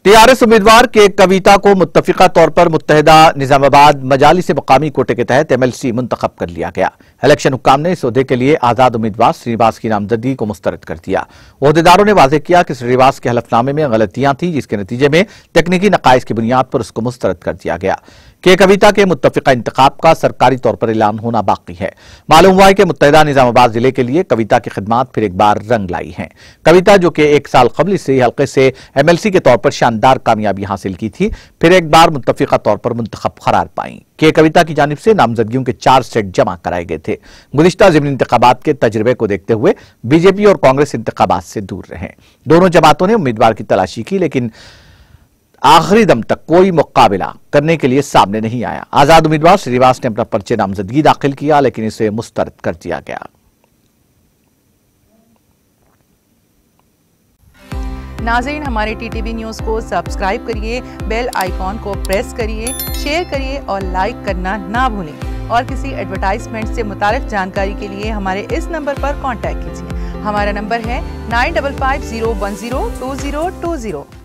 TRS उम्मीदवार के कविता को मुत्तफिका तौर पर मुत्तहिदा निजामाबाद मजालिस मकामी कोटे के तहत एमएलसी मुंतखब कर लिया गया। इलेक्शन हुक्काम ने इस ओहदे के लिए आजाद उम्मीदवार श्रीनिवास की नामजदगी को मुस्तरद कर दिया। ओहदेदारों ने वाज़ेह किया कि श्रीनिवास के हलफनामे में गलतियां थी, जिसके नतीजे में तकनीकी नकाइस की बुनियाद पर उसको मुस्तरद कर दिया गया। के कविता के मुत्तफिका इंतखाब का सरकारी तौर पर ऐलान होना बाकी है। मालूम हुआ है कि मुत्तहिदा निजामाबाद जिले के लिए कविता की खिदमात फिर एक बार रंग लाई हैं। कविता जो कि 1 साल कबल इसी हल्के से एमएलसी के तौर पर शानदार कामयाबी हासिल की थी, फिर एक बार मुत्तफिका तौर पर मुंतखब करार पाई। के कविता की जानिब से नामजदगियों के 4 सेट जमा कराए गए थे। गुज़िश्ता ज़िमनी इंतखाबात के तजर्बे को देखते हुए बीजेपी और कांग्रेस इंतखाबात से दूर रहे। दोनों जमातों ने उम्मीदवार की तलाशी की, लेकिन आखिरी दम तक कोई मुकाबला करने के लिए सामने नहीं आया। आजाद उम्मीदवार श्रीनिवास ने अपना पर्चे नामजदगी दाखिल किया, लेकिन इसे मुस्तरद कर दिया गया। नाज़रीन, हमारे टीटीवी न्यूज़ को सब्सक्राइब करिए, बेल आइकॉन को प्रेस करिए, शेयर करिए और लाइक करना ना भूलें। और किसी एडवर्टाइजमेंट से मुताल्लिक जानकारी के लिए हमारे इस नंबर पर कांटेक्ट कीजिए। हमारा नंबर है 9550102020।